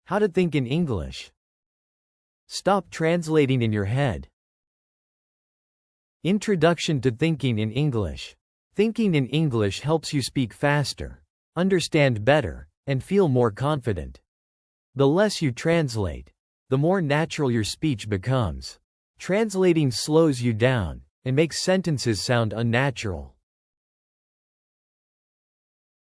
How to think in English. Stop translating in your head. Introduction to thinking in English. Thinking in English helps you speak faster, understand better, and feel more confident. The less you translate, the more natural your speech becomes. Translating slows you down and makes sentences sound unnatural.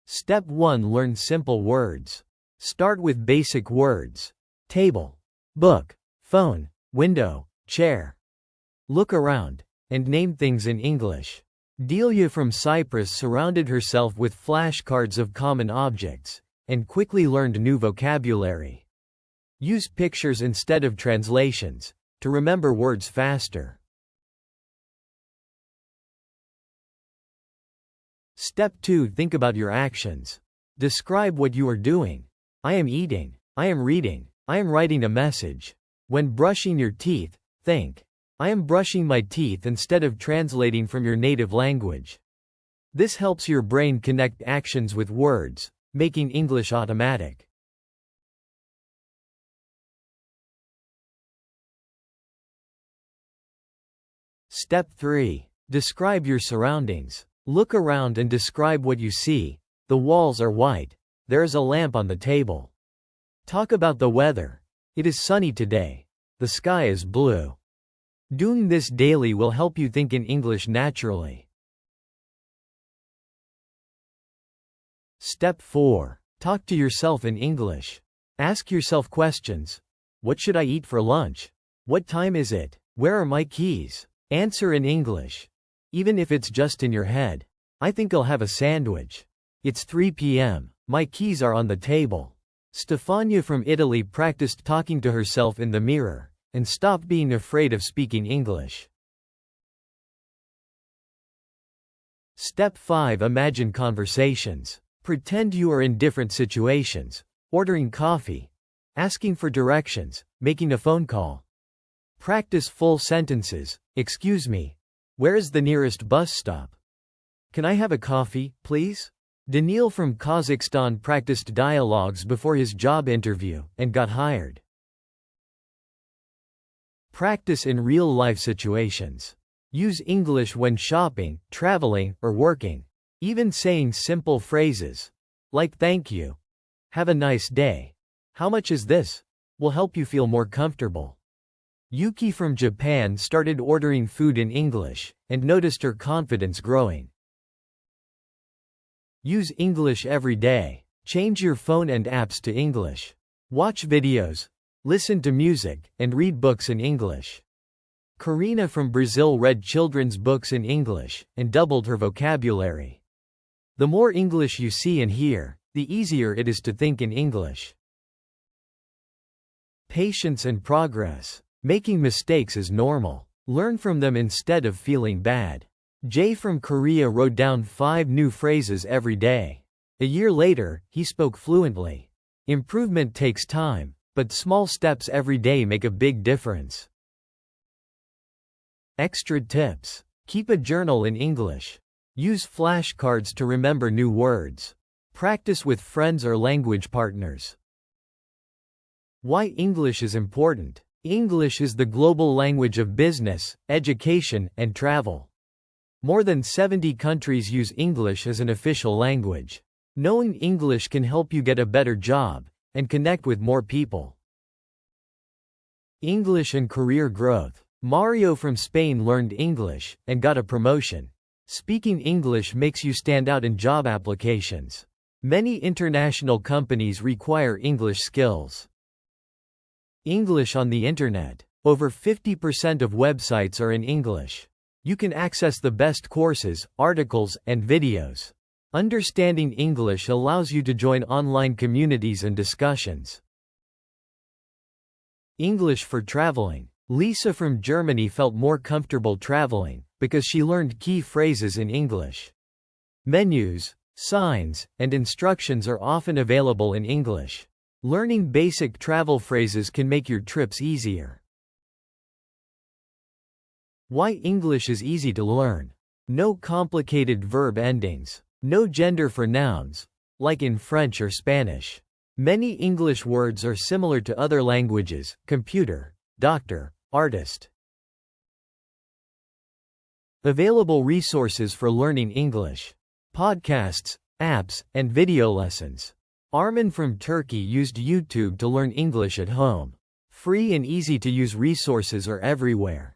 Step 1. Learn simple words. Start with basic words. Table, book, phone, window, chair. Look around and name things in English. Delia from Cyprus surrounded herself with flashcards of common objects and quickly learned new vocabulary. Use pictures instead of translations to remember words faster. Step 2. Think about your actions. Describe what you are doing. I am eating. I am reading. I am writing a message. When brushing your teeth, think, I am brushing my teeth instead of translating from your native language. This helps your brain connect actions with words, making English automatic. Step 3. Describe your surroundings. Look around and describe what you see. The walls are white. There is a lamp on the table. Talk about the weather. It is sunny today. The sky is blue. Doing this daily will help you think in English naturally. Step 4. Talk to yourself in English. Ask yourself questions. What should I eat for lunch? What time is it? Where are my keys? Answer in English. Even if it's just in your head. I think I'll have a sandwich. It's 3 p.m. My keys are on the table. Stefania from Italy practiced talking to herself in the mirror and stopped being afraid of speaking English. Step 5. Imagine conversations. Pretend you are in different situations. Ordering coffee. Asking for directions. Making a phone call. Practice full sentences. Excuse me. Where is the nearest bus stop? Can I have a coffee, please? Daniil from Kazakhstan practiced dialogues before his job interview and got hired. Practice in real-life situations. Use English when shopping, traveling, or working. Even saying simple phrases like thank you, have a nice day, how much is this, will help you feel more comfortable. Yuki from Japan started ordering food in English and noticed her confidence growing. Use English every day. Change your phone and apps to English. Watch videos, listen to music, and read books in English. Karina from Brazil read children's books in English and doubled her vocabulary. The more English you see and hear, the easier it is to think in English. Patience and progress. Making mistakes is normal. Learn from them instead of feeling bad. Jay from Korea wrote down 5 new phrases every day. A year later, he spoke fluently. Improvement takes time, but small steps every day make a big difference. Extra tips. Keep a journal in English. Use flashcards to remember new words. Practice with friends or language partners. Why English is important. English is the global language of business, education, and travel. More than 70 countries use English as an official language. Knowing English can help you get a better job and connect with more people. English and career growth. Mario from Spain learned English and got a promotion. Speaking English makes you stand out in job applications. Many international companies require English skills. English on the internet. Over 50% of websites are in English. You can access the best courses, articles, and videos. Understanding English allows you to join online communities and discussions. English for traveling. Lisa from Germany felt more comfortable traveling because she learned key phrases in English. Menus, signs, and instructions are often available in English. Learning basic travel phrases can make your trips easier. Why English is easy to learn. No complicated verb endings. No gender for nouns, like in French or Spanish. Many English words are similar to other languages: computer, doctor, artist. Available resources for learning English: podcasts, apps, and video lessons. Armin from Turkey used YouTube to learn English at home. Free and easy to use resources are everywhere.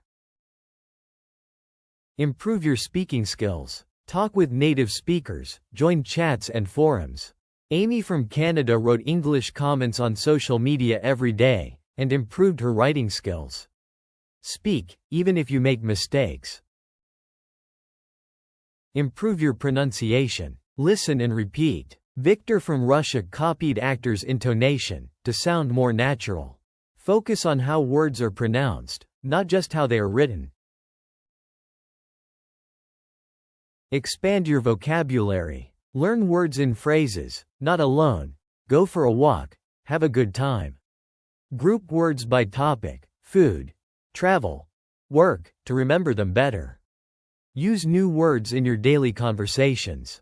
Improve your speaking skills. Talk with native speakers, join chats and forums. Amy from Canada wrote English comments on social media every day, and improved her writing skills. Speak, even if you make mistakes. Improve your pronunciation. Listen and repeat. Victor from Russia copied actors' intonation to sound more natural. Focus on how words are pronounced, not just how they are written. Expand your vocabulary. Learn words in phrases, not alone. Go for a walk, have a good time. Group words by topic: food, travel, work, to remember them better. Use new words in your daily conversations.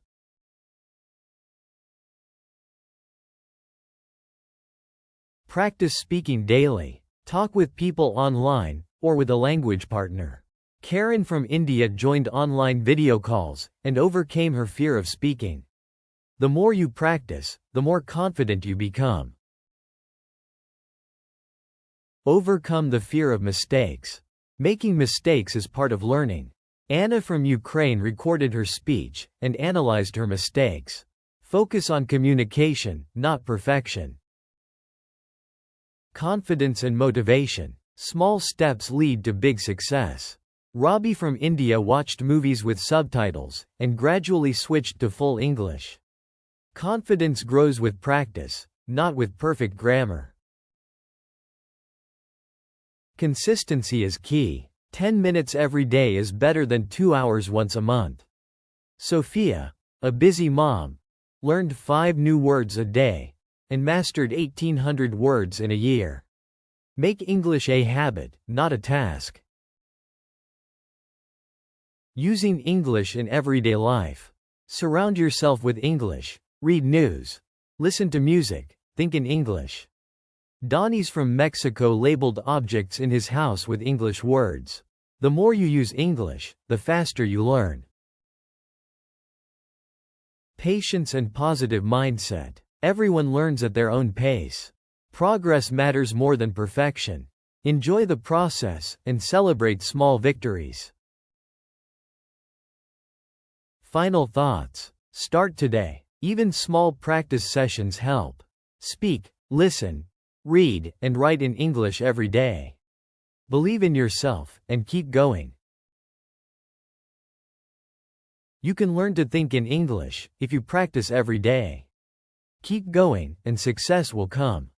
Practice speaking daily. Talk with people online, or with a language partner. Karen from India joined online video calls, and overcame her fear of speaking. The more you practice, the more confident you become. Overcome the fear of mistakes. Making mistakes is part of learning. Anna from Ukraine recorded her speech, and analyzed her mistakes. Focus on communication, not perfection. Confidence and motivation. Small steps lead to big success. Robbie from India watched movies with subtitles, and gradually switched to full English. Confidence grows with practice, not with perfect grammar. Consistency is key. 10 minutes every day is better than 2 hours once a month. Sophia, a busy mom, learned 5 new words a day, and mastered 1,800 words in a year. Make English a habit, not a task. Using English in everyday life. Surround yourself with English. Read news. Listen to music. Think in English. Donnie's from Mexico labeled objects in his house with English words. The more you use English, the faster you learn. Patience and positive mindset. Everyone learns at their own pace. Progress matters more than perfection. Enjoy the process, and celebrate small victories. Final thoughts. Start today. Even small practice sessions help. Speak, listen, read, and write in English every day. Believe in yourself, and keep going. You can learn to think in English if you practice every day. Keep going, and success will come.